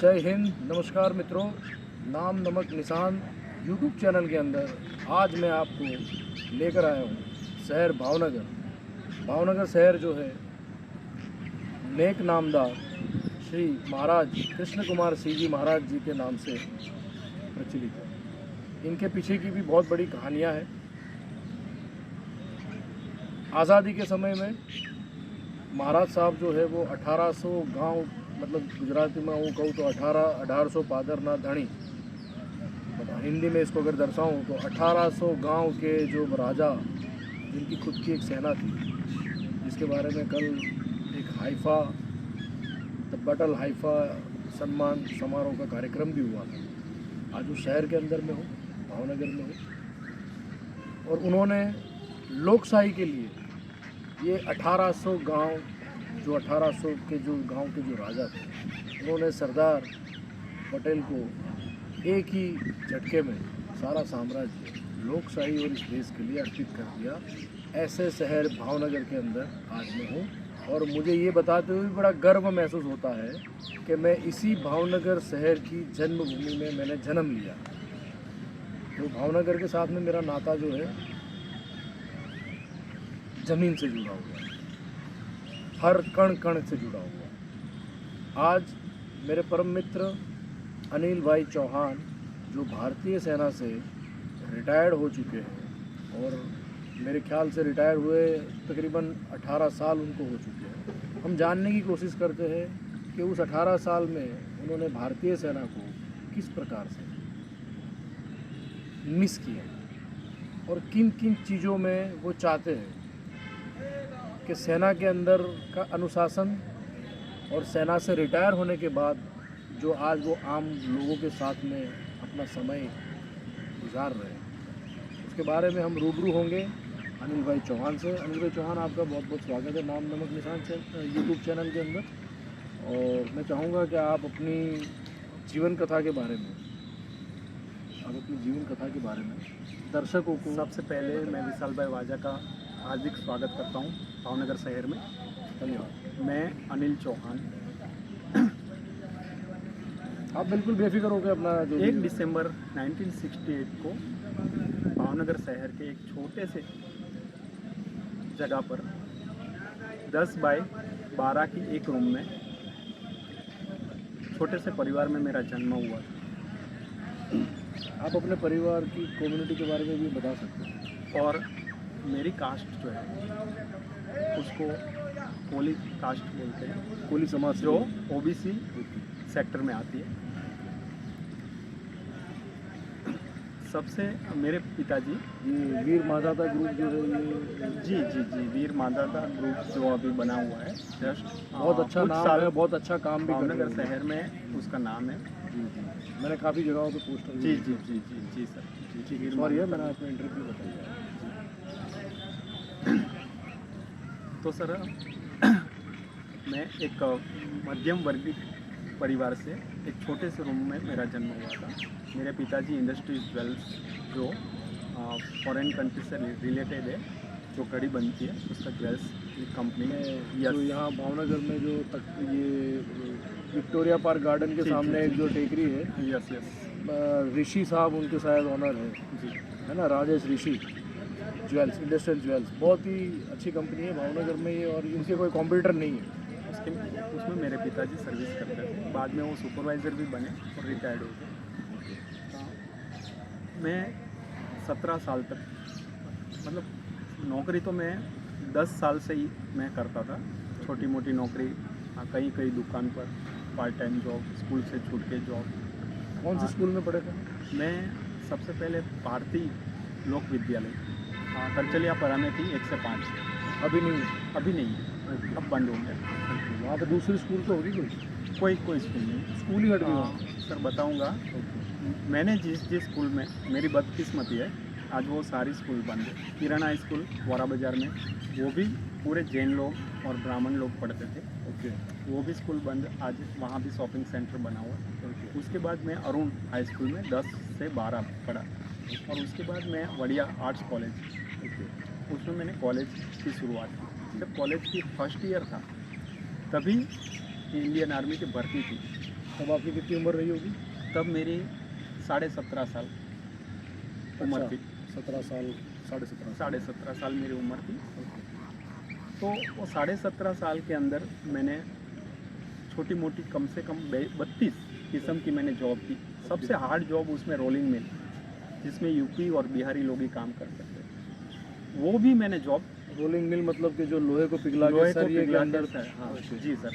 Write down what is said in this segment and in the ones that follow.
जय हिंद, नमस्कार मित्रों। नाम नमक निशान यूट्यूब चैनल के अंदर आज मैं आपको लेकर आया हूँ शहर भावनगर। भावनगर शहर जो है नेक नामदार श्री महाराज कृष्ण कुमार सिंह जी महाराज जी के नाम से प्रचलित है। इनके पीछे की भी बहुत बड़ी कहानियाँ हैं। आज़ादी के समय में महाराज साहब जो है वो 1800 गांव, मतलब गुजराती में वो कहूँ तो 1800 पादर ना धणी, मतलब हिंदी में इसको अगर दर्शाऊँ तो 1800 गांव के जो राजा, जिनकी खुद की एक सेना थी, जिसके बारे में कल एक हाइफा द बैटल हाइफा सम्मान समारोह का कार्यक्रम भी हुआ था। आज उस शहर के अंदर में हूँ, भावनगर में हूँ, और उन्होंने लोकशाही के लिए ये 1800 गांव, जो 1800 के जो गांव के जो राजा थे, उन्होंने सरदार पटेल को एक ही झटके में सारा साम्राज्य लोकशाही और इस देश के लिए अर्पित कर दिया। ऐसे शहर भावनगर के अंदर आज मैं हूँ, और मुझे ये बताते हुए बड़ा गर्व महसूस होता है कि मैं इसी भावनगर शहर की जन्मभूमि में मैंने जन्म लिया। तो भावनगर के साथ में मेरा नाता जो है ज़मीन से जुड़ा हुआ है, हर कण कण से जुड़ा हुआ। आज मेरे परम मित्र अनिल भाई चौहान, जो भारतीय सेना से रिटायर्ड हो चुके हैं, और मेरे ख्याल से रिटायर हुए तकरीबन 18 साल उनको हो चुके हैं। हम जानने की कोशिश करते हैं कि उस 18 साल में उन्होंने भारतीय सेना को किस प्रकार से मिस किया और किन किन चीज़ों में वो चाहते हैं कि सेना के अंदर का अनुशासन, और सेना से रिटायर होने के बाद जो आज वो आम लोगों के साथ में अपना समय गुजार रहे हैं, उसके बारे में हम रूबरू होंगे अनिल भाई चौहान से। अनिल भाई चौहान, आपका बहुत बहुत स्वागत है नाम नमक निशान यूट्यूब चैनल के अंदर। और मैं चाहूँगा कि आप अपनी जीवन कथा के बारे में दर्शकों को। सबसे पहले मैं विशाल भाई वाजा का हार्दिक स्वागत करता हूँ भावनगर शहर में। धन्यवाद। मैं अनिल चौहान, आप बिल्कुल बेफिक्र होकर अपना जो 1 दिसंबर 1968 को भावनगर शहर के एक छोटे से जगह पर 10 बाय 12 की एक रूम में छोटे से परिवार में मेरा जन्म हुआ था। आप अपने परिवार की कम्युनिटी के बारे में भी बता सकते हैं। और मेरी कास्ट जो है उसको कोली कास्ट बोलते हैं, कोली समाज, जो ओबीसी सेक्टर में आती है। सबसे मेरे पिताजी, ये वीर मादाता ग्रुप जो है, ये जी वीर मादाता ग्रुप जो अभी बना हुआ है, जस्ट बहुत अच्छा नाम है, बहुत अच्छा काम भी कर रहे भावनगर हैं। शहर में उसका नाम है। जी, मैंने काफ़ी जगहों पे पोस्टर जी सर। ठीक, सॉरी है, मैंने आपको इंटरव्यू बताया। तो सर मैं एक मध्यम वर्गीय परिवार से एक छोटे से रूम में मेरा जन्म हुआ था। मेरे पिताजी इंडस्ट्रीज ज्वेल्स, जो फॉरेन कंट्री से रिलेटेड है, जो कड़ी बनती है, उसका ज्वेल्स कंपनी है। जो यहाँ भावनगर में जो ये विक्टोरिया पार्क गार्डन के सामने एक जो टेकरी है, यस ऋषि साहब उनके शायद ऑनर है जी, है ना, Rajesh Rishi jewels, industrial jewels. बहुत ही अच्छी कंपनी है भावनगर में ये, और इनके कोई कॉम्पिटिटर नहीं है। उसमें मेरे पिताजी सर्विस करते थे। बाद में वो सुपरवाइज़र भी बने और रिटायर्ड हो गए। मैं 17 साल तक, मतलब नौकरी तो मैं 10 साल से ही मैं करता था, छोटी मोटी नौकरी, कहीं दुकान पर, पार्ट टाइम जॉब, स्कूल से छूट के जॉब। कौन से स्कूल में पढ़े थे? मैं सबसे पहले भारतीय लोक विद्यालय करचलियापरा में थी, 1 से 5। अभी नहीं है? अभी नहीं है, अब बंद हो गया। वहाँ पे दूसरी स्कूल तो होगी कोई? कोई कोई स्कूल नहीं। स्कूल ही हट गया। सर बताऊंगा, मैंने जिस जिस स्कूल में, मेरी बदकिस्मती है, आज वो सारी स्कूल बंद है। किरण हाई स्कूल वारा बाज़ार में, वो भी पूरे जैन लोग और ब्राह्मण लोग पढ़ते थे, ओके वो भी स्कूल बंद। आज वहाँ भी शॉपिंग सेंटर बना हुआ है। उसके बाद मैं अरुण हाई स्कूल में 10 से 12 पढ़ा, और उसके बाद मैं वड़िया आर्ट्स कॉलेज, उसमें मैंने कॉलेज की शुरुआत की। जब कॉलेज की फर्स्ट ईयर था तभी इंडियन आर्मी की भर्ती थी। तब आपकी कितनी उम्र रही होगी? तब मेरी 17.5 साल उम्र थी। 17 साल, 17.5 17.5 साल मेरी उम्र थी। तो वो 17.5 साल के अंदर मैंने छोटी मोटी कम से कम 32 किस्म की मैंने जॉब की। सबसे हार्ड जॉब उसमें रोलिंग मिल, जिसमें यूपी और बिहारी लोग ही काम कर सकते थे, वो भी मैंने जॉब। रोलिंग मिल मतलब कि जो लोहे को पिघला के लोहे को सरिये के पिघला के अंदर। हाँ ओके। जी सर।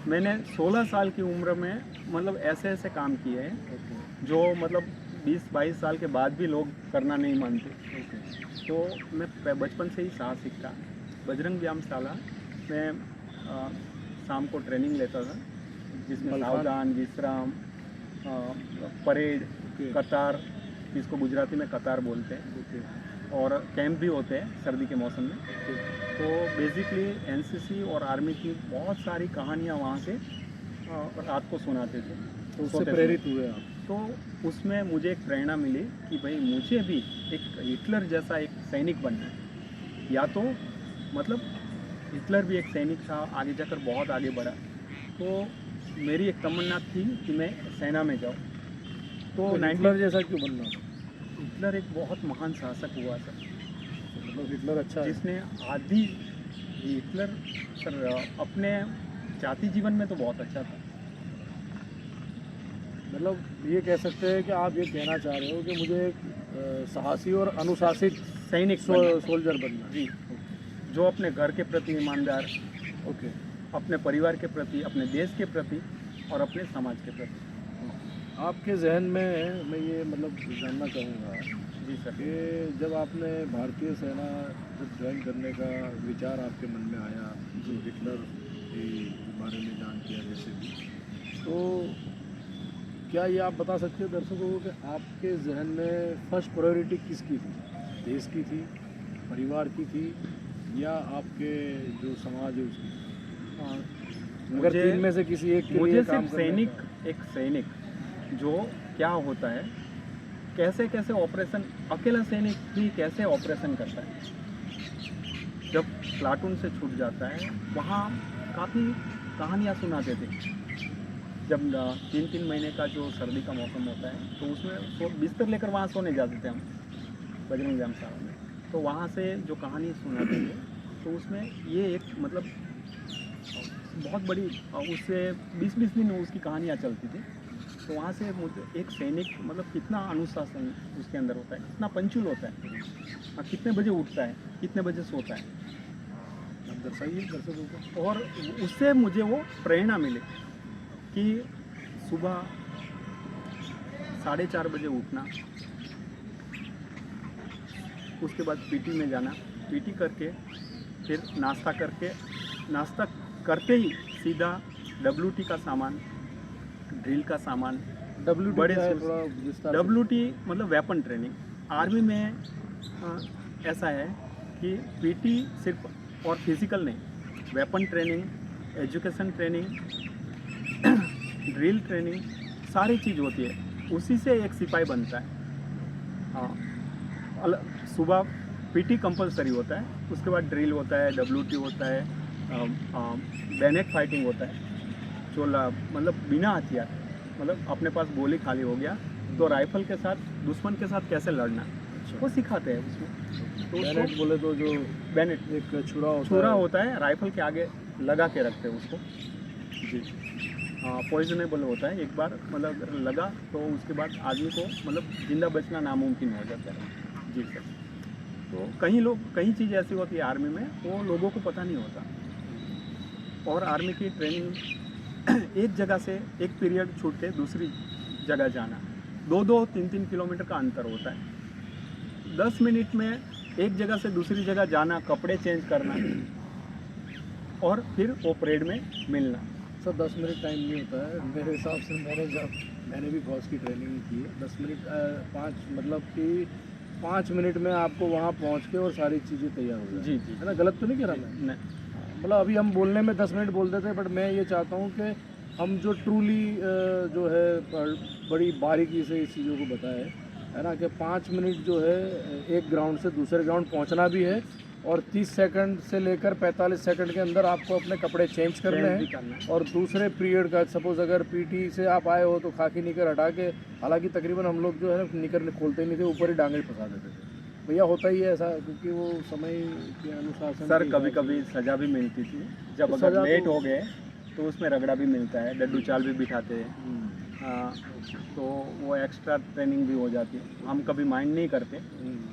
मैंने 16 साल की उम्र में मतलब ऐसे ऐसे काम किए हैं ओके। जो मतलब 20-22 साल के बाद भी लोग करना नहीं मानते। ओके। तो मैं बचपन से ही साहसिक था। बजरंग व्यायामशाला में शाम को ट्रेनिंग लेता था, जिसमें मलखान। सावधान, विश्राम, परेड, ओके। कतार, जिसको गुजराती में कतार बोलते हैं, ओके। और कैंप भी होते हैं सर्दी के मौसम में। ओके। तो बेसिकली एनसीसी और आर्मी की बहुत सारी कहानियाँ वहाँ से रात को सुनाते थे। तो उससे सोते प्रेरित हुए आप? तो उसमें मुझे एक प्रेरणा मिली कि भाई मुझे भी एक हिटलर जैसा एक सैनिक बनना है। या तो मतलब हिटलर भी एक सैनिक था, आगे जाकर बहुत आगे बढ़ा, तो मेरी एक तमन्ना थी कि मैं सेना में जाऊँ। तो हिटलर जैसा क्यों बनना? हिटलर एक बहुत महान शासक हुआ सर, मतलब हिटलर अच्छा है? जिसने आदि हिटलर सर अपने जाति जीवन में तो बहुत अच्छा था। मतलब ये कह सकते हैं कि आप ये कहना चाह रहे हो कि मुझे एक साहसी और अनुशासित सैनिक सोल्जर बनना है। जी, जो अपने घर के प्रति ईमानदार, ओके। अपने परिवार के प्रति, अपने देश के प्रति और अपने समाज के प्रति। आपके जहन में मैं ये मतलब जानना चाहूँगा जी सर। कि जब आपने भारतीय सेना जब ज्वाइन करने का विचार आपके मन में आया, जो हिटलर के बारे में जान किया जैसे भी, तो क्या ये आप बता सकते हो दर्शकों को कि आपके जहन में फर्स्ट प्रायोरिटी किसकी थी? देश की थी, परिवार की थी, या आपके जो समाज है उसकी? अगर तीन में से किसी एक के मुझे लिए सिर्फ काम करने सैनिक, का- एक सैनिक जो क्या होता है, कैसे कैसे ऑपरेशन, अकेला सैनिक भी कैसे ऑपरेशन करता है, जब प्लाटून से छूट जाता है, वहाँ काफ़ी कहानियाँ सुनाते थे। जब 3-3 महीने का जो सर्दी का मौसम होता है, तो उसमें बिस्तर लेकर वहाँ सोने जाते थे हम बजरंग व्यायामशाला में। तो वहाँ से जो कहानी सुनाते थे, तो उसमें ये एक मतलब बहुत बड़ी, उससे 20-20 दिन उसकी कहानियाँ चलती थी। तो वहाँ से मुझे एक सैनिक मतलब कितना अनुशासन उसके अंदर होता है, कितना पंचुअल होता है, और कितने बजे उठता है, कितने बजे सोता है, आप दर्शाइए दर्शकों को। और उससे मुझे वो प्रेरणा मिली कि सुबह 4:30 बजे उठना, उसके बाद पीटी में जाना, पीटी करके फिर नाश्ता करके, नाश्ता करते ही सीधा WT का सामान, ड्रिल का सामान, WT बड़े क्या है, सूज- थोड़ा विस्तार से? WT मतलब वेपन ट्रेनिंग। आर्मी में ऐसा है कि पीटी सिर्फ और फिजिकल नहीं, weapon training, education training, drill training, सारी चीज़ होती है। उसी से एक सिपाही बनता है। हाँ, सुबह पीटी कंपलसरी होता है, उसके बाद ड्रिल होता है, WT होता है, बैनेट फाइटिंग होता है, जो मतलब बिना हथियार, मतलब अपने पास गोली खाली हो गया तो राइफल के साथ दुश्मन के साथ कैसे लड़ना, अच्छा। वो सिखाते हैं उसमें। तो बैनेट उसको बोले तो जो बैनेट एक छुरा छुरा है। होता है, राइफल के आगे लगा के रखते हैं उसको जी। पॉइजनेबल होता है, एक बार मतलब अगर लगा तो उसके बाद आदमी को मतलब जिंदा बचना नामुमकिन हो जाता है जी सर। तो कई चीज़ ऐसी होती है आर्मी में, वो लोगों को पता नहीं होता। और आर्मी की ट्रेनिंग एक जगह से एक पीरियड छूट के दूसरी जगह जाना, 2-2, 3-3 किलोमीटर का अंतर होता है। 10 मिनट में एक जगह से दूसरी जगह जाना, कपड़े चेंज करना, और फिर वो परेड में मिलना, सर 10 मिनट टाइम नहीं होता है मेरे हिसाब से। मैंने भी फौज की ट्रेनिंग की है। 10 मिनट 5 मतलब कि 5 मिनट में आपको वहाँ पहुँच के और सारी चीज़ें तैयार हो जाए। जी जी है ना, गलत तो नहीं कह रहा मैं? नहीं, मतलब अभी हम बोलने में 10 मिनट बोलते थे, बट मैं ये चाहता हूँ कि हम जो ट्रूली जो है बड़ी बारीकी से इस चीज़ों को बताएं, है ना, कि 5 मिनट जो है एक ग्राउंड से दूसरे ग्राउंड पहुंचना भी है, और 30 सेकंड से लेकर 45 सेकंड के अंदर आपको अपने कपड़े चेंज करने चेंज भी हैं। करना है। और दूसरे पीरियड का सपोज़ अगर पीटी से आप आए हो तो खाकी निकर हटा के, हालांकि तकरीबन हम लोग जो है ना निकर खोलते नहीं थे, ऊपर ही डांगे फंसा देते थे। भैया होता ही है ऐसा, क्योंकि वो समय के अनुशासन सर के कभी हिसाब कभी से- सज़ा भी मिलती थी, जब तो अगर सज़ा लेट तो- हो गए तो उसमें रगड़ा भी मिलता है, डड्डू चाल भी बिठाते हैं। हम्म, हाँ, तो वो एक्स्ट्रा ट्रेनिंग भी हो जाती है। हम कभी माइंड नहीं करते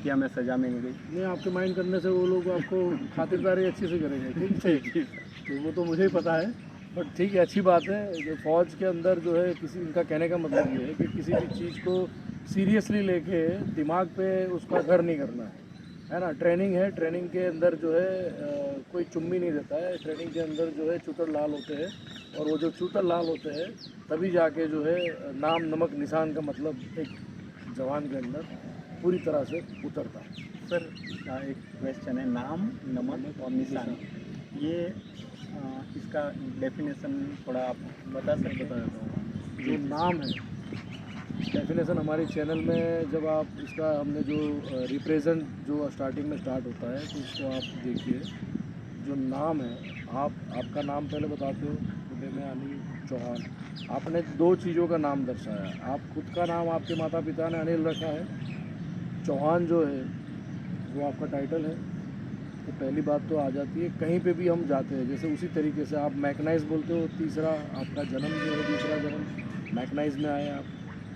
कि हमें सज़ा मिल गई। नहीं, आपके माइंड करने से वो लोग आपको खातिरदारी अच्छे से करेंगे, ठीक है। जी सर। तो वो तो मुझे ही पता है, बट ठीक है, अच्छी बात है कि फ़ौज के अंदर जो है किसी, इनका कहने का मतलब ये है कि किसी भी चीज़ को सीरियसली लेके दिमाग पे उसका असर नहीं करना है ना। ट्रेनिंग है, ट्रेनिंग के अंदर जो है कोई चुम्मी नहीं देता है। ट्रेनिंग के अंदर जो है चूतर लाल होते हैं, और वो जो चूतर लाल होते हैं तभी जाके जो है नाम नमक निशान का मतलब एक जवान के अंदर पूरी तरह से उतरता है। सर एक क्वेश्चन है, नाम नमक और निशान, ये इसका डेफिनेशन थोड़ा आप बता सकते बता हैं? देता हूँ। जो नाम है, डेफिनेशन हमारे चैनल में जब आप इसका हमने जो रिप्रेजेंट जो स्टार्टिंग में स्टार्ट होता है, तो उसको आप देखिए। जो नाम है, आपका नाम पहले बताते हो, खुदे में अनिल चौहान। आपने दो चीज़ों का नाम दर्शाया। आप खुद का नाम आपके माता पिता ने अनिल रखा है, चौहान जो है वो आपका टाइटल है। तो पहली बात तो आ जाती है, कहीं पे भी हम जाते हैं जैसे उसी तरीके से आप मैकनाइज बोलते हो। तीसरा आपका जन्म जो है, दूसरा जन्म मैकनाइज में आए आप,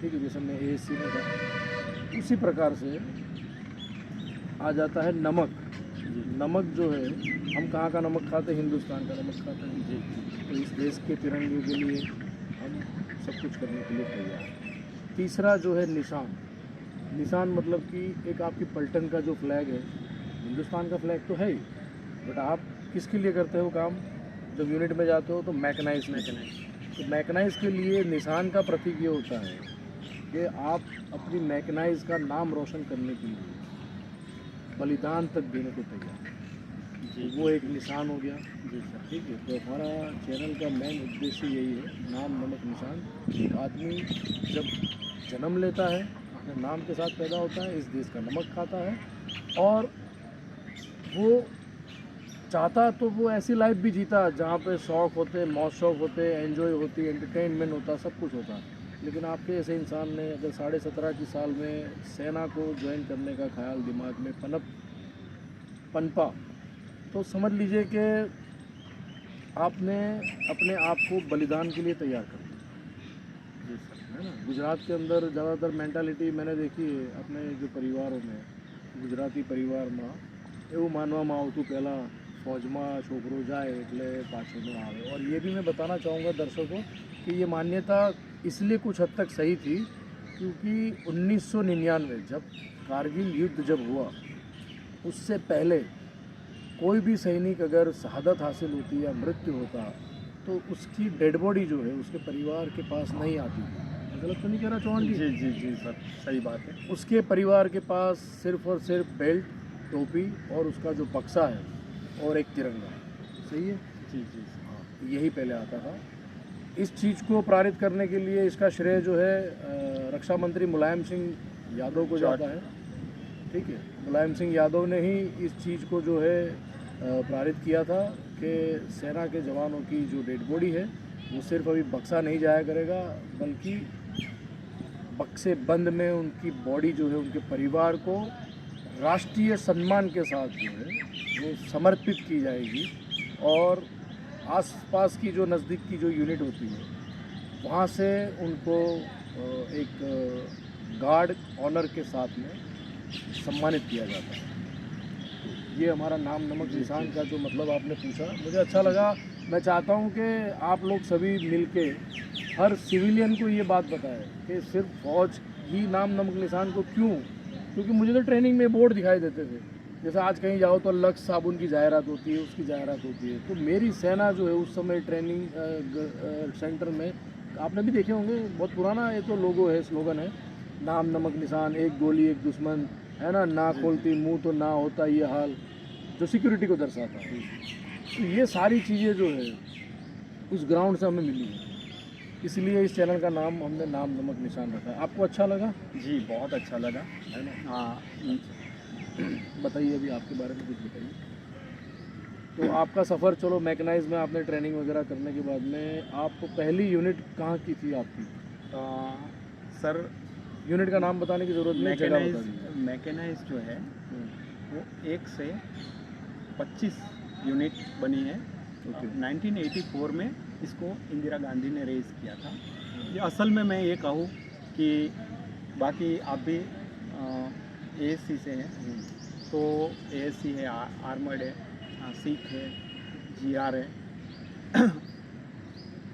ठीक है, जैसे मैं ASC में था। उसी प्रकार से आ जाता है नमक। नमक जो है, हम कहाँ का नमक खाते हैं? हिंदुस्तान का नमक खाते हैं। जी तो इस देश के तिरंगे के लिए हम सब कुछ करने के लिए तैयार हैं। तीसरा जो है निशान। निशान मतलब कि एक आपकी पलटन का जो फ्लैग है, हिंदुस्तान का फ्लैग तो है ही, बट आप किसके लिए करते हो काम? जब यूनिट में जाते हो तो मैकनाइज में। तो मैकनाइज के लिए निशान का प्रतीक ये होता है कि आप अपनी मैकनाइज का नाम रोशन करने के लिए बलिदान तक देने को तैयार हैं। जी वो एक निशान हो गया, जी सर। ठीक है। तो हमारा चैनल का मेन उद्देश्य यही है, नाम नमक निशान। एक आदमी जब जन्म लेता है, अपने नाम के साथ पैदा होता है, इस देश का नमक खाता है, और वो चाहता तो वो ऐसी लाइफ भी जीता जहाँ पे शौक़ होते, मौज शौक़ होते, एंजॉय होती, एंटरटेनमेंट होता, सब कुछ होता। लेकिन आपके ऐसे इंसान ने अगर 17.5 की साल में सेना को ज्वाइन करने का ख्याल दिमाग में पनपा, तो समझ लीजिए कि आपने अपने आप को बलिदान के लिए तैयार कर दिया। जी सर। है ना। गुजरात के अंदर ज़्यादातर मेंटालिटी मैंने देखी है अपने जो परिवारों में, गुजराती परिवार में એવું માનવામાં આવતું પહેલાં ફौजમાં છોકરો જાય એટલે પાછો ન આવે। और ये भी मैं बताना चाहूँगा दर्शकों कि ये मान्यता इसलिए कुछ हद तक सही थी, क्योंकि 1999 जब कारगिल युद्ध जब हुआ, उससे पहले कोई भी सैनिक अगर शहादत हासिल होती या मृत्यु होता, तो उसकी डेड बॉडी जो है उसके परिवार के पास नहीं आती थी। मैं गलत तो नहीं कह रहा चौहान जी? जी जी जी सर, सही बात है। उसके परिवार के पास सिर्फ और सिर्फ बेल्ट, टोपी और उसका जो बक्सा है, और एक तिरंगा। सही है। जी जी सर। हाँ, यही पहले आता था। इस चीज़ को पारित करने के लिए इसका श्रेय जो है रक्षा मंत्री मुलायम सिंह यादव को जाता है, ठीक है। मुलायम सिंह यादव ने ही इस चीज़ को जो है पारित किया था कि सेना के जवानों की जो डेड बॉडी है, वो सिर्फ अभी बक्सा नहीं जाया करेगा, बल्कि बक्से बंद में उनकी बॉडी जो है उनके परिवार को राष्ट्रीय सम्मान के साथ जो है वो समर्पित की जाएगी। और आसपास की जो नज़दीक की जो यूनिट होती है, वहाँ से उनको एक गार्ड ऑनर के साथ में सम्मानित किया जाता है। तो ये हमारा नाम नमक निशान का जो मतलब आपने पूछा, मुझे अच्छा लगा। मैं चाहता हूँ कि आप लोग सभी मिलके हर सिविलियन को ये बात बताएं कि सिर्फ फौज ही नाम नमक निशान को क्यों, क्योंकि मुझे तो ट्रेनिंग में बोर्ड दिखाई देते थे जैसे आज कहीं जाओ तो लक्स साबुन की जाहिरात होती है, उसकी जाहिरात होती है। तो मेरी सेना जो है उस समय ट्रेनिंग सेंटर में, आपने भी देखे होंगे, बहुत पुराना ये तो लोगो है, स्लोगन है, नाम नमक निशान, एक गोली एक दुश्मन, है ना, ना खोलती मुंह तो ना होता ये हाल, जो सिक्योरिटी को दर्शाता है। तो ये सारी चीज़ें जो है उस ग्राउंड से हमें मिली है, इसलिए इस चैनल का नाम हमने नाम नमक निशान रखा है। आपको अच्छा लगा? जी बहुत अच्छा लगा। है ना। हाँ बताइए अभी आपके बारे में कुछ बताइए। तो आपका सफ़र, चलो मैकेनाइज में आपने ट्रेनिंग वगैरह करने के बाद में आपको पहली यूनिट कहाँ की थी आपकी? सर यूनिट का नाम बताने की ज़रूरत नहीं, जगह बता दीजिए। मैकेनाइज जो है वो 1 से 25 यूनिट बनी है। ओके। 1984 में इसको इंदिरा गांधी ने रेज किया था। ये असल में मैं ये कहूँ कि बाकी आप भी ASC से हैं, तो ASC है, आर्मर्ड है, सिख है, GR है।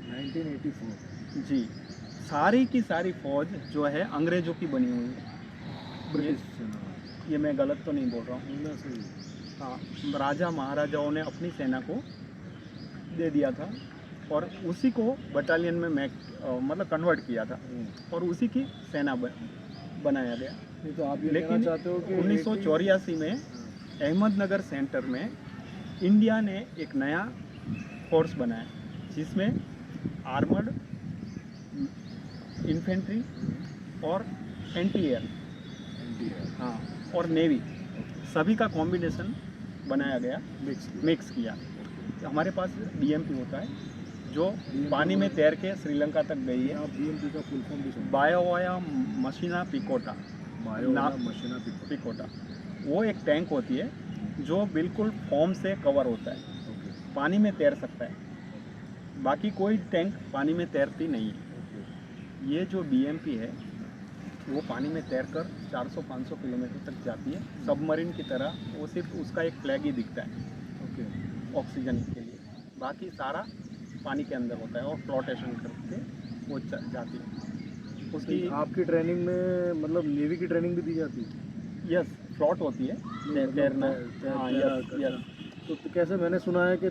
1984 जी, सारी की सारी फौज जो है अंग्रेज़ों की बनी हुई है। ब्रिटिश सेना। ये मैं गलत तो नहीं बोल रहा हूँ। मैं सही। हाँ, राजा महाराजाओं ने अपनी सेना को दे दिया था और उसी को बटालियन में मतलब कन्वर्ट किया था और उसी की सेना बनाया गया। नहीं तो आप ये कहना लेकिन चाहते हो कि 1984 में अहमदनगर सेंटर में इंडिया ने एक नया फोर्स बनाया जिसमें आर्मर्ड, इन्फेंट्री और एंटी एयर, हाँ, और नेवी, सभी का कॉम्बिनेशन बनाया गया, मिक्स किया। हमारे पास BMP होता है जो पानी में तैर के श्रीलंका तक गई है। आप BMP का फुल फॉर्म भी सुनिए। बायोवाया मशीना पिकोटा, मशीना पिकोटा, वो एक टैंक होती है जो बिल्कुल फोम से कवर होता है, पानी में तैर सकता है। बाकी कोई टैंक पानी में तैरती नहीं है। ये जो BMP है वो पानी में तैरकर 400-500 किलोमीटर तक जाती है, सबमरीन की तरह। वो सिर्फ उसका एक फ्लैग ही दिखता है ऑक्सीजन के लिए, बाकी सारा पानी के अंदर होता है और फ्लोटेशन करके वो जाती है। उसकी आपकी ट्रेनिंग में मतलब नेवी की ट्रेनिंग भी दी जाती है? यस, फ्लोट होती है, तैरना। हाँ, यस। तो कैसे, मैंने सुना है कि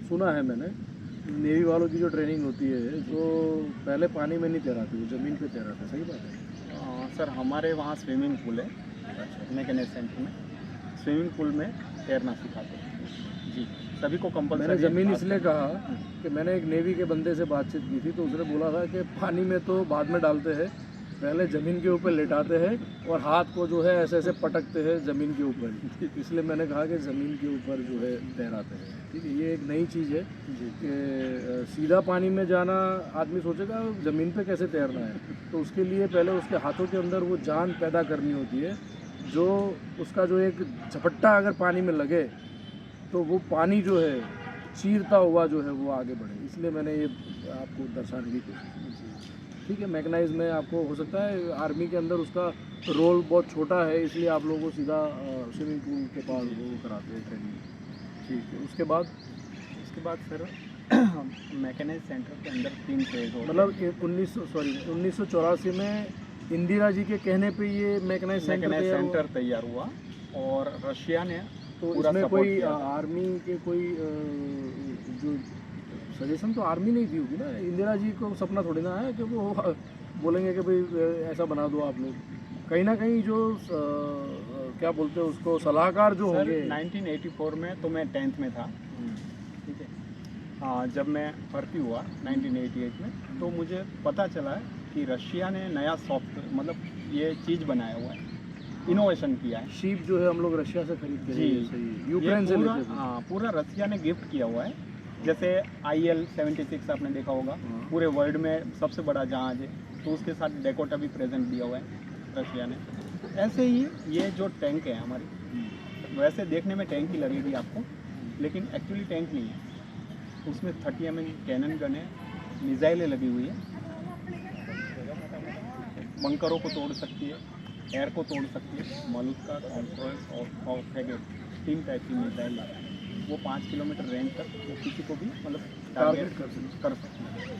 सुना है मैंने, नेवी वालों की जो ट्रेनिंग होती है तो पहले पानी में नहीं तैराते, वो ज़मीन पे तैराते, सही बात है? सर हमारे वहाँ स्विमिंग पूल है, मैकेनाइज सेंटर में स्विमिंग पूल में तैरना सिखाते हैं। जी, सभी को कंपलसरी। मैंने ज़मीन इसलिए कहा कि मैंने एक नेवी के बंदे से बातचीत की थी, तो उसने बोला था कि पानी में तो बाद में डालते हैं, पहले ज़मीन के ऊपर लेटाते हैं और हाथ को जो है ऐसे ऐसे पटकते हैं ज़मीन के ऊपर। इसलिए मैंने कहा कि ज़मीन के ऊपर जो है तैराते हैं। ठीक है, ये एक नई चीज़ है कि सीधा पानी में जाना, आदमी सोचेगा ज़मीन पे कैसे तैरना है, तो उसके लिए पहले उसके हाथों के अंदर वो जान पैदा करनी होती है, जो उसका जो एक झपट्टा अगर पानी में लगे तो वो पानी जो है चीरता हुआ जो है वो आगे बढ़े। इसलिए मैंने ये आपको दर्शाने की कोशिश की। ठीक है, मैकेनाइज में आपको हो सकता है आर्मी के अंदर उसका रोल बहुत छोटा है, इसलिए आप लोगों को सीधा स्विमिंग पूल के पास वो कराते हैं ट्रेनिंग। ठीक है, उसके बाद सर मैकेनाइज सेंटर के अंदर 3 फेज होते हैं। मतलब 1984 में इंदिरा जी के कहने पे ये मैकेनाइज सेंटर तैयार हुआ और रशिया ने तो पूरा इसमें सपोर्ट कोई किया। आर्मी के कोई जो सजेशन तो आर्मी नहीं दी होगी ना, इंदिरा जी को सपना थोड़ी ना है कि वो बोलेंगे कि भाई ऐसा बना दो आप लोग। कहीं ना कहीं जो क्या बोलते हैं उसको, सलाहकार जो सर होंगे। 1984 में तो मैं 10th में था, ठीक है। हाँ, जब मैं भर्ती हुआ 1988 में, तो मुझे पता चला कि रशिया ने नया सॉफ्टवेयर मतलब ये चीज़ बनाया हुआ है, इनोवेशन किया है। शीप जो है हम लोग रशिया से खरीदते हैं, जी, सही, यूक्रेन से लेते थे। हाँ, पूरा रशिया ने गिफ्ट किया हुआ है। जैसे IL-76 आपने देखा होगा, पूरे वर्ल्ड में सबसे बड़ा जहाज है, तो उसके साथ डेकोटा भी प्रेजेंट दिया हुआ है रशिया ने। ऐसे ही ये जो टैंक है हमारी, वैसे देखने में टैंक ही लगेगी आपको, लेकिन एक्चुअली टैंक नहीं है। उसमें 30 mm कैनन गन है, मिसाइलें लगी हुई है, बंकरों को तोड़ सकती है, एयर को तोड़ सकती है, मलुस्का, कॉन्फ्रेंस और फ्रेगेट, 3 टाइप की मिसाइल है। वो 5 किलोमीटर रेंज तक वो किसी को भी मतलब टारगेट कर सकती है।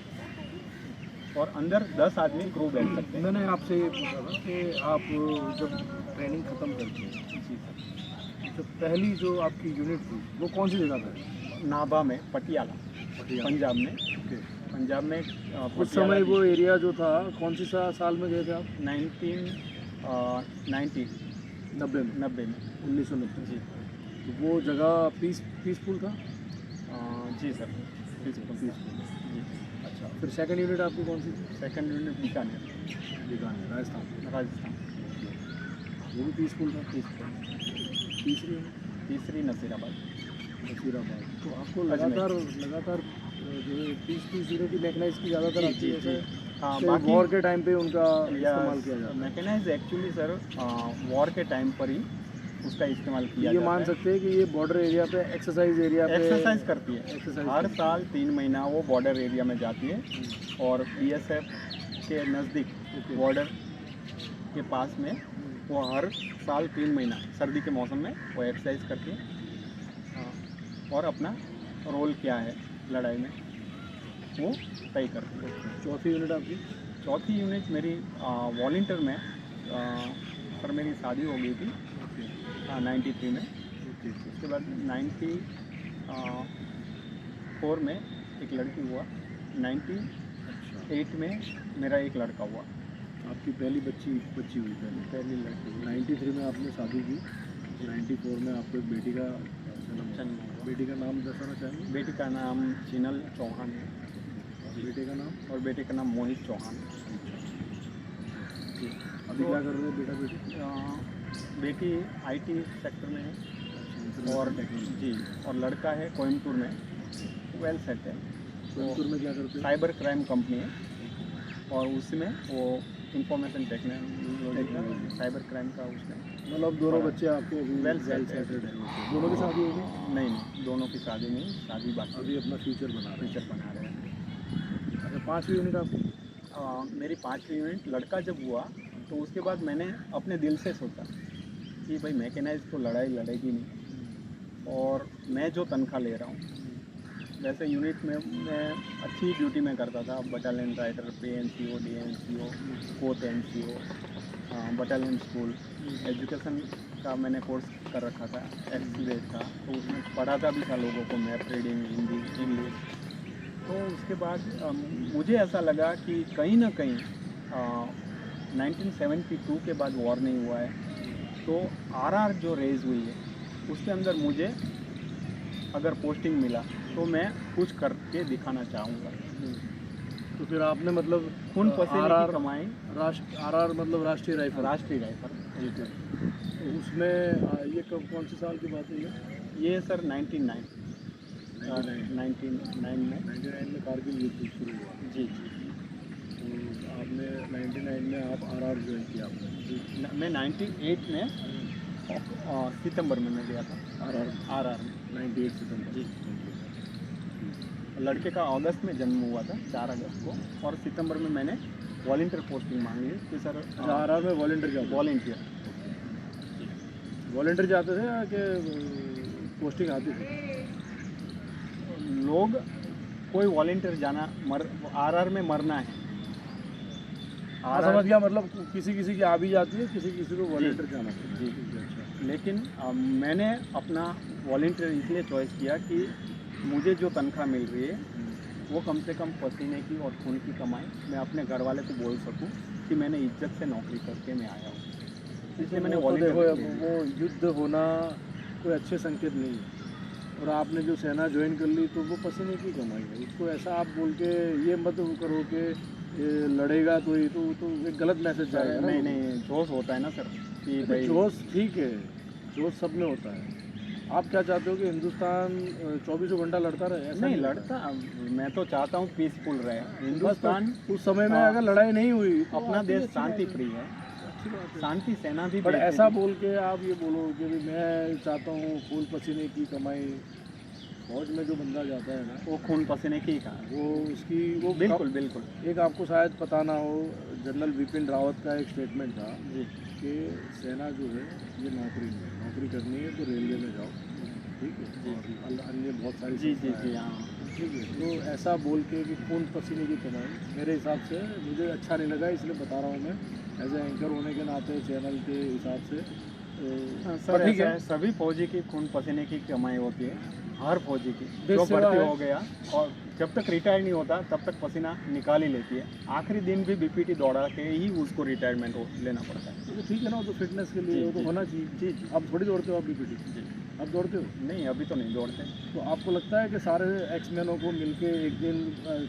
और अंदर 10 आदमी क्रू बैठ सकते हैं। मैंने आपसे ये पूछा था कि आप जब ट्रेनिंग ख़त्म करते हैं, जी सर। तो पहली जो आपकी यूनिट थी वो कौन सी जगह पर है? नाभा में, पटियाला, पंजाब में। ओके। पंजाब में उस समय वो एरिया जो था कौन सी साल में गए थे आप? 1990 90 में। 1990 जी। तो वो जगह पीसफुल था? जी सर, पीसफुल। जी। अच्छा, फिर सेकंड यूनिट आपकी कौन सी थी? Second unit Bikaner, Bikaner, Rajasthan. राजस्थान। वो भी पीसफुल था? पीसफुल। तीसरी यूनिट? तीसरी नसीराबाद। नसीराबाद। तो आपको अजमेर। लगातार जो है 30 यूनिट की मैकेनाइज की ज़्यादातर जी, आती जी, है जी। ऐसा? हाँ, कि बाकी वॉर के टाइम पे उनका इस्तेमाल किया जाता है? मैकेनाइज एक्चुअली सर वॉर के टाइम पर ही उसका इस्तेमाल किया ये जाता मान है। सकते हैं कि ये बॉर्डर एरिया पे एक्सरसाइज एरिया पे एक्सरसाइज करती है। एक्सरसाइज हर करती है। साल 3 महीना वो बॉर्डर एरिया में जाती है और बीएसएफ के नज़दीक बॉर्डर के पास में वो हर साल 3 महीना सर्दी के मौसम में वो एक्सरसाइज करती है। और अपना रोल क्या है लड़ाई में वो तय करती है। चौथी यूनिट आपकी? चौथी यूनिट मेरी वॉलंटियर में सर मेरी शादी हो गई थी 93 में। उसके बाद 94 में एक लड़की हुआ, 98 में मेरा एक लड़का हुआ। आपकी पहली बच्ची हुई पहली लड़की हुई। 93 में आपने शादी की, 94 में आपको एक बेटी का जन्म हुआ। बेटी का नाम बताना चाहेंगे? बेटी का नाम चिनल चौहान है बेटे का नाम? और बेटे का नाम मोहित चौहान। जी। अभी क्या कर रहे हैं बेटा बेटी? बेटी आईटी सेक्टर में है और टेक्नोलॉजी। जी, और लड़का है कोयम्बटूर में, वेल सेट है। कोयम्बटूर में क्या करते हैं? साइबर क्राइम कंपनी है और उसमें वो इंफॉर्मेशन टेक्नोलॉजी का साइबर क्राइम का उसमें मतलब दोनों बच्चे आपके अभी वेल वेल सेटेड सेटेड हैं? दोनों की शादी होगी? नहीं, दोनों की शादी नहीं, शादी बाकी अभी अपना फ्यूचर बना रहे फ्यूचर बना रहे हैं। हैं। अच्छा, 5वीं यूनिट आपकी? मेरी 5वीं यूनिट लड़का जब हुआ तो उसके बाद मैंने अपने दिल से सोचा कि भाई मैकेनाइज तो लड़ाई लड़ेगी नहीं और मैं जो तनख्वाह ले रहा हूँ वैसे यूनिट में मैं अच्छी ड्यूटी में करता था। बटालियन राइडर, PNCO, DNCO, कोत NCO, बटालियन स्कूल, एजुकेशन का मैंने कोर्स कर रखा था, एक्सलेट था, तो उसमें पढ़ाता भी था लोगों को मैथ रीडिंग, हिंदी, इंग्लिश। तो उसके बाद मुझे ऐसा लगा कि कहीं ना कहीं 1972 के बाद वॉर नहीं हुआ है तो RR जो रेज हुई है उसके अंदर मुझे अगर पोस्टिंग मिला तो मैं कुछ करके दिखाना चाहूँगा। तो फिर आपने मतलब खून पसीने की कमाई। RR मतलब राष्ट्रीय राइफल? राष्ट्रीय राइफल। तो उसमें ये कौन सी साल की बात है ये सर 99 में। 99 में कारगिल युद्ध शुरू हुआ? जी। तो आपने 99 में आप RR ज्वाइन किया आपने? जी, मैं 98 में सितंबर में मैं गया था RR में। 98 सितंबर? जी। लड़के का अगस्त में जन्म हुआ था, 4 अगस्त को, और सितंबर में मैंने वॉलंटियर पोस्टिंग मांगी कि सर RR में वॉलंटियर जाते थे या कि पोस्टिंग आती थी? लोग कोई वॉलंटियर जाना RR में मरना है। समझ गया, मतलब किसी की आ भी जाती है, किसी को वॉलंटियर जाना पड़ता है। जी। अच्छा। लेकिन मैंने अपना वॉलंटियर इसलिए चॉइस किया कि मुझे जो तनख्वाह मिल रही है वो कम से कम पसीने की और खून की कमाई मैं अपने घर वाले को बोल सकूं कि मैंने इज्जत से नौकरी करके मैं आया हूँ, इसलिए मैंने वॉलंटियर। वो युद्ध होना कोई अच्छे संकेत नहीं है और आपने जो सेना ज्वाइन कर ली तो वो पसीने की कमाई है। उसको ऐसा आप बोल के ये मत करो कि लड़ेगा तो ये तो एक गलत मैसेज जाएगा ना। नहीं, जोश होता है ना सर कि भाई। जोश ठीक है, जोश सब में होता है। आप क्या चाहते हो कि हिंदुस्तान 24 घंटा लड़ता रहे? ऐसा नहीं लड़ता, मैं तो चाहता हूँ पीसफुल रहे हिंदुस्तान। हिंदुस्तान। उस समय में अगर लड़ाई नहीं हुई तो अपना आपकी देश अच्छी शांति बात है। प्रिय है, अच्छी बात है। शांति सेना भी पर भेजते ऐसा हैं। बोल के आप ये बोलो कि भी मैं चाहता हूँ खून पसीने की कमाई। फौज में जो बंदा जाता है ना वो खून पसीने की का वो उसकी वो बिल्कुल। एक आपको शायद पता ना हो, जनरल बिपिन रावत का एक स्टेटमेंट था जी। कि सेना जो है ये नौकरी करनी है तो रेलवे में जाओ, ठीक है, और अन्य बहुत सारी जी संस्थाएं हैं। हाँ। ठीक है। तो ऐसा बोल के कि खून पसीने की कमाई मेरे हिसाब से मुझे अच्छा नहीं लगा, इसलिए बता रहा हूँ मैं एज ए एंकर होने के नाते चैनल के हिसाब से। तो सर ठीक ऐसा है, है, सभी फौजी की खून पसीने की कमाई होती है, हर फौजी की देश जो सेवा भर्ती है। हो गया और जब तक रिटायर नहीं होता तब तक पसीना निकाल ही लेती है। आखिरी दिन भी बीपीटी दौड़ा के ही उसको रिटायरमेंट लेना पड़ता है। तो ठीक है ना, वो तो फिटनेस के जी, लिए वो तो जी, होना चाहिए। जी, जी। अब थोड़ी दौड़ते हो आप बीपीटी? जी अब दौड़ते हो? नहीं, अभी तो नहीं दौड़ते। तो आपको लगता है कि सारे एक्समैनों को मिलके एक दिन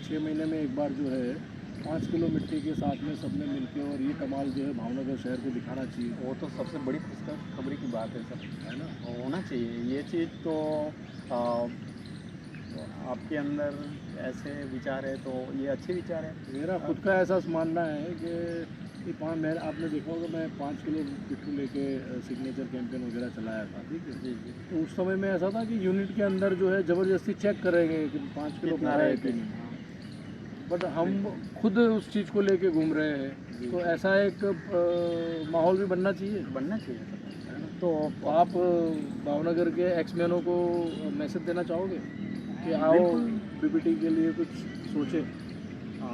6 महीने में एक बार जो है 5 किलो मिट्टी के साथ में सबने मिलके और ये कमाल जो है भावनगर शहर को दिखाना चाहिए, वो तो सबसे बड़ी खुशखबरी की बात है सर, है ना? होना चाहिए ये चीज़ तो। आ, आपके अंदर ऐसे विचार है तो ये अच्छे विचार है। मेरा खुद का ऐसा मानना है कि मैं आपने देखा होगा मैं 5 किलो पिट्ठू लेके सिग्नेचर कैंपेन वगैरह चलाया था, ठीक है। जी, जी। तो उस समय में ऐसा था कि यूनिट के अंदर जो है ज़बरदस्ती चेक करेंगे कि 5 किलो कितना भरा है रहे कि थे? नहीं। बट हम खुद उस चीज़ को लेके घूम रहे हैं, जी। तो ऐसा एक माहौल भी बनना चाहिए, बनना चाहिए सर। है ना? तो तो आप भावनगर के एक्समैनों को मैसेज देना चाहोगे कि आओ बिल्कुल। बीपीटी के लिए कुछ सोचें? आ,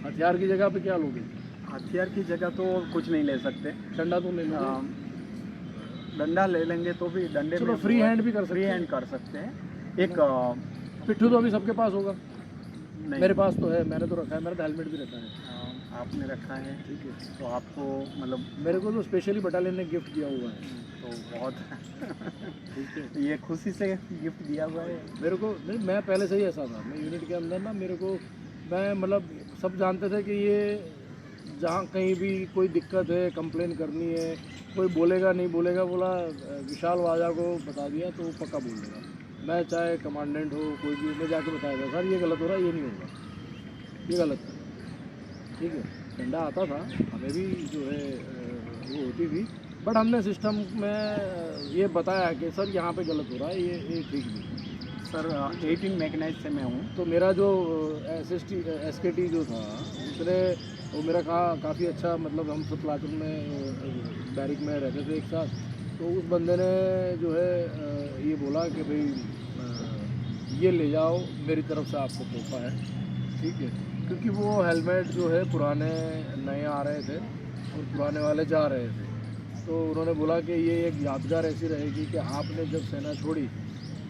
हथियार की जगह पे क्या लोगे? हथियार की जगह तो कुछ नहीं ले सकते। डंडा तो ले आ, लोगे? डंडा ले लेंगे तो भी डंडे चलो में फ्री हैंड भी कर सकते फ्री हैं। हैंड कर सकते हैं। एक पिट्ठू तो अभी सबके पास होगा, नहीं, मेरे पास तो है, मैंने तो रखा है, मेरा तो हेलमेट भी रखा है, आपने रखा है ठीक है। तो आपको मतलब मेरे को तो स्पेशली बटालियन ने गिफ्ट किया हुआ है, तो बहुत ठीक है। ये खुशी से गिफ्ट दिया हुआ है। मेरे को नहीं, मैं पहले से ही ऐसा था, मैं यूनिट के अंदर ना मेरे को मैं मतलब सब जानते थे कि ये जहाँ कहीं भी कोई दिक्कत है कंप्लेन करनी है, कोई बोलेगा नहीं बोलेगा, बोला विशाल वाजा को बता दिया तो वो पक्का बोल देगा। मैं चाहे कमांडेंट हो कोई भी, मैं जाके बताया था सर ये गलत हो रहा है, ये नहीं होगा, ये गलत है, ठीक है। डंडा आता था, हमें भी जो है वो होती थी, बट हमने सिस्टम में ये बताया कि सर यहाँ पे गलत हो रहा है, ये ठीक नहीं है। सर 18 मैकेनाइज से मैं हूँ। तो मेरा जो SKT जो था उसने वो मेरा काफ़ी अच्छा, मतलब हम सब प्लाटून में बैरिक में रहते थे एक साथ। तो उस बंदे ने जो है ये बोला कि भाई ये ले जाओ, मेरी तरफ से आपको तोहफा है, ठीक है। क्योंकि वो हेलमेट जो है पुराने नए आ रहे थे और पुराने वाले जा रहे थे, तो उन्होंने बोला कि ये एक यादगार ऐसी रहेगी कि आपने जब सेना छोड़ी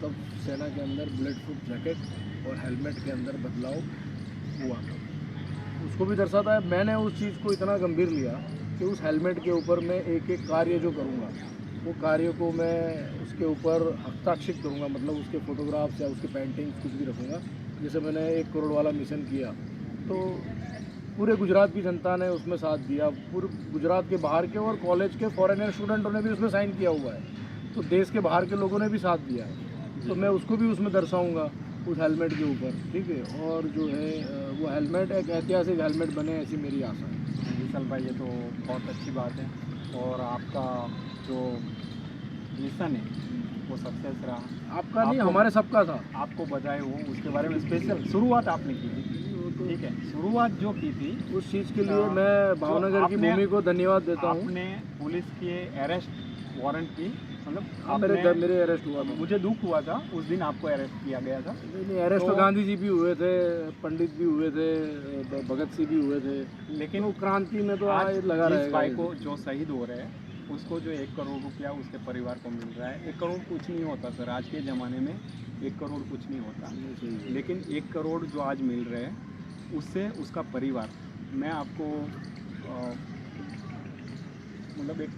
तब सेना के अंदर बुलेट प्रूफ जैकेट और हेलमेट के अंदर बदलाव हुआ था। उसको भी दर्शाता है। मैंने उस चीज़ को इतना गंभीर लिया कि उस हेलमेट के ऊपर मैं एक एक कार्य जो करूँगा वो कार्य को मैं उसके ऊपर हस्ताक्षरित करूँगा, मतलब उसके फोटोग्राफ्स या उसके पेंटिंग्स कुछ भी रखूँगा। जैसे मैंने 1 करोड़ वाला मिशन किया तो पूरे गुजरात की जनता ने उसमें साथ दिया, पूरे गुजरात के बाहर के और कॉलेज के फॉरेनर स्टूडेंटों ने भी उसमें साइन किया हुआ है, तो देश के बाहर के लोगों ने भी साथ दिया है। तो मैं उसको भी उसमें दर्शाऊंगा उस हेलमेट के ऊपर, ठीक है। और जो है वो हेलमेट एक ऐतिहासिक हेलमेट बने, ऐसी मेरी आशा है। विशाल भाई ये तो बहुत अच्छी बात है और आपका जो मिशन है वो सक्सेस रहा। आपका नहीं, आपको- हमारे सबका था। आपको बधाई हो उसके बारे में। स्पेशल शुरुआत आपने की थी, ठीक है, शुरुआत जो की थी उस चीज़ के लिए मैं भावनगर की आपने- भूमि को धन्यवाद देता हूँ। आपने पुलिस के अरेस्ट वारंट की, मतलब मेरे अरेस्ट हुआ था। मुझे दुख हुआ था उस दिन आपको अरेस्ट किया गया था। नहीं, अरेस्ट तो गांधी जी भी हुए थे, पंडित भी हुए थे, भगत सिंह भी हुए थे, लेकिन तो क्रांति में तो आज आज लगा जिस रहेगा भाई ये। को जो शहीद हो रहे हैं उसको जो 1 करोड़ रुपया उसके परिवार को मिल रहा है। 1 करोड़ कुछ नहीं होता सर, आज के ज़माने में 1 करोड़ कुछ नहीं होता, ये सही है। लेकिन 1 करोड़ जो आज मिल रहे हैं उससे उसका परिवार, मैं आपको मतलब एक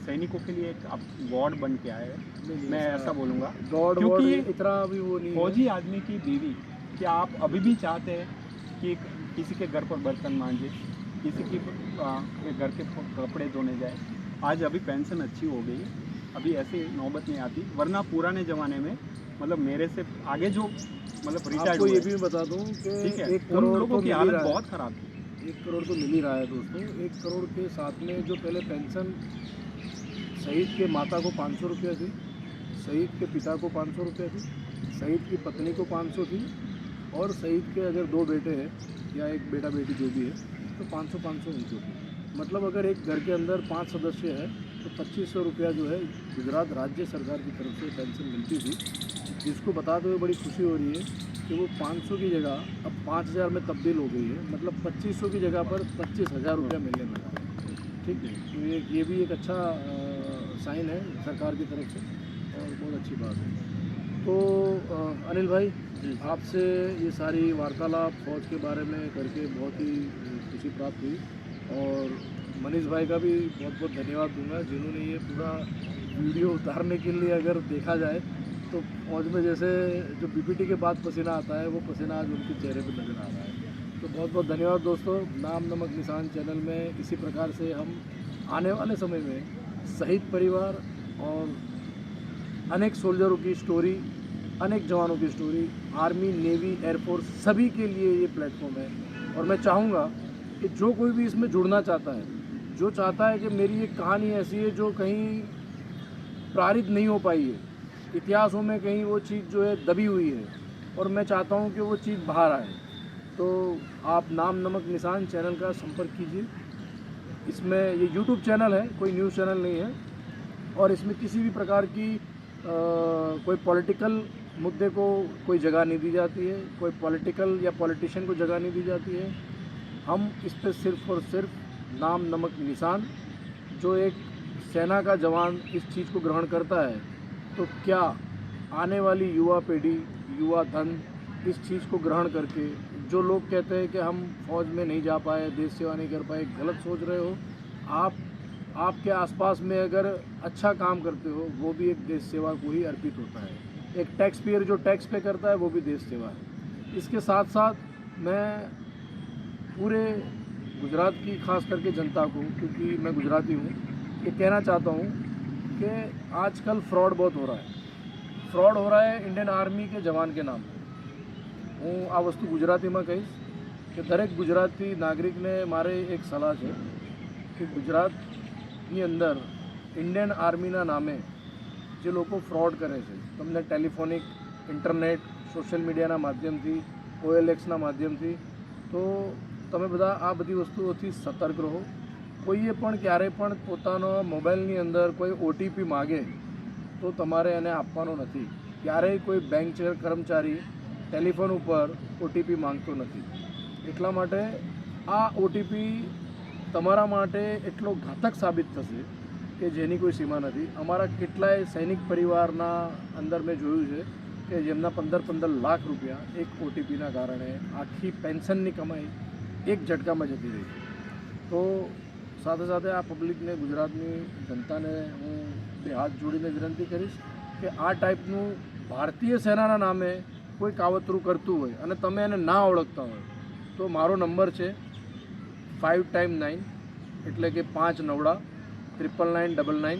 सैनिकों के लिए एक आप गॉड बन के आए हैं, नहीं, मैं ऐसा बोलूँगा। गॉड क्योंकि वॉड इतना भी वो नहीं है। फौजी आदमी की बीवी, क्या आप अभी भी चाहते हैं कि किसी के घर पर बर्तन मांजे, किसी की के घर के कपड़े धोने जाए? आज अभी पेंशन अच्छी हो गई है, अभी ऐसी नौबत नहीं आती, वरना पुराने ज़माने में मतलब मेरे से आगे जो मतलब रिटायर्ड आपको ये हुए, भी बता दूं कि ठीक है, 1 उन करोड़ लोगों तो की मिल ही हालत रहा है। बहुत ख़राब थी। 1 करोड़ तो मिल ही रहा है दोस्तों। 1 करोड़ के साथ में जो पहले पेंशन शहीद के माता को 500 रुपये थी, शहीद के पिता को 500 रुपये थी, शहीद की पत्नी को 500 थी, और शहीद के अगर 2 बेटे हैं या एक बेटा बेटी जो भी है तो 500 उनको थी। मतलब अगर एक घर के अंदर 5 सदस्य है तो तो 2500 रुपया जो है गुजरात राज्य सरकार की तरफ से पेंशन मिलती थी, जिसको बताते हुए बड़ी खुशी हो रही है कि वो 500 की जगह अब 5000 में तब्दील हो गई है। मतलब 2500 की जगह पर 25,000 रुपया मिलने लगा है। ठीक है, तो ये भी एक अच्छा साइन है सरकार की तरफ से और बहुत अच्छी बात है। तो अनिल भाई, आपसे ये सारी वार्तालाप फौज के बारे में करके बहुत ही खुशी प्राप्त हुई, और मनीष भाई का भी बहुत बहुत धन्यवाद दूंगा जिन्होंने ये पूरा वीडियो उतारने के लिए, अगर देखा जाए तो फौज में जैसे जो पीपीटी के बाद पसीना आता है वो पसीना आज उनके चेहरे पर नज़र आ रहा है। तो बहुत बहुत धन्यवाद दोस्तों। नाम नमक निशान चैनल में इसी प्रकार से हम आने वाले समय में शहीद परिवार और अनेक सोल्जरों की स्टोरी, अनेक जवानों की स्टोरी, आर्मी, नेवी, एयरफोर्स, सभी के लिए ये प्लेटफॉर्म है। और मैं चाहूँगा कि जो कोई भी इसमें जुड़ना चाहता है, जो चाहता है कि मेरी एक कहानी ऐसी है जो कहीं पारित नहीं हो पाई है, इतिहासों में कहीं वो चीज़ जो है दबी हुई है, और मैं चाहता हूँ कि वो चीज़ बाहर आए, तो आप नाम नमक निशान चैनल का संपर्क कीजिए। इसमें ये यूट्यूब चैनल है, कोई न्यूज़ चैनल नहीं है, और इसमें किसी भी प्रकार की कोई पॉलिटिकल मुद्दे को कोई जगह नहीं दी जाती है, कोई पॉलिटिकल या पॉलिटिशियन को जगह नहीं दी जाती है। हम इस पर सिर्फ़ और सिर्फ नाम नमक निशान, जो एक सेना का जवान इस चीज़ को ग्रहण करता है तो क्या आने वाली युवा पीढ़ी, युवा धन इस चीज़ को ग्रहण करके, जो लोग कहते हैं कि हम फौज में नहीं जा पाए, देश सेवा नहीं कर पाए, गलत सोच रहे हो। आपके आसपास में अगर अच्छा काम करते हो, वो भी एक देश सेवा को ही अर्पित होता है। एक टैक्स पेयर जो टैक्स पे करता है वो भी देश सेवा है। इसके साथ साथ मैं पूरे गुजरात की खास करके जनता को, क्योंकि मैं गुजराती हूँ, ये कहना चाहता हूँ कि आजकल फ्रॉड बहुत हो रहा है। फ्रॉड हो रहा है इंडियन आर्मी के जवान के नाम पर। હું આ વસ્તુ ગુજરાતીમાં કહીશ કે દરેક ગુજરાતી નાગરિકને મારે એક સલાહ છે કે ગુજરાતની અંદર ઇન્ડિયન આર્મીના નામે જે લોકો ફ્રોડ કરે છે, તમને ટેલિફોનિક, ઇન્ટરનેટ, સોશિયલ મીડિયાના માધ્યમથી, OLXના માધ્યમથી, તો તમે બધા આ બધી વસ્તુઓથી સતર્ક રહો। કોઈએ પણ ક્યારેય પણ પોતાનો મોબાઈલની અંદર કોઈ OTP માગે તો તમારે એને આપવાનો નથી। ક્યારેય કોઈ બેંક કર્મચારી ટેલિફોન ઉપર OTP માંગતો નથી। એટલા માટે આ OTP તમારા માટે એટલો ઘાતક સાબિત થશે કે જેની કોઈ સીમા નથી। અમારા કેટલાય સૈનિક પરિવારના અંદર મેં જોયું છે કે જેમના 15-15 લાખ રૂપિયા એક OTPના કારણે આખી પેન્શનની કમાઈ એક ઝટકામાં જતી રહી। તો સાથે સાથે આ પબ્લિકને, ગુજરાતની જનતાને હું બે હાથ જોડીને વિનંતી કરીશ કે આ ટાઈપનું ભારતીય સેનાના નામે કોઈ કાવતરું કરતું હોય અને તમે એને ના ઓળખતા હોય તો મારો નંબર છે 5x9, એટલે કે 5 નવડા 99999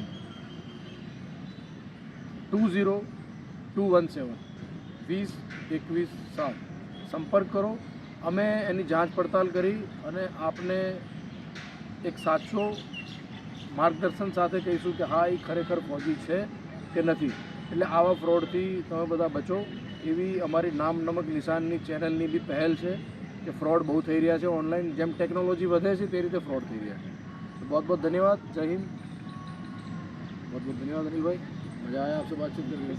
20217 2021 સંપર્ક કરો। અમે એની જાંચ પડતાલ કરી અને આપને એક સાચો માર્ગદર્શન સાથે કહીશું કે હા, એ ખરેખર ફૌજી છે કે નથી। એટલે આવા ફ્રોડથી તમે બધા બચો, એવી અમારી નામ નમક નિશાનની ચેનલની બી પહેલ છે કે ફ્રોડ બહુ થઈ રહ્યા છે ઓનલાઈન। જેમ ટેકનોલોજી વધે છે તે રીતે ફ્રોડ થઈ રહ્યા છે। तो बहुत बहुत धन्यवाद। जय हिंद। बहुत बहुत धन्यवाद अनिल भाई, मज़ा आया आपसे बातचीत करके।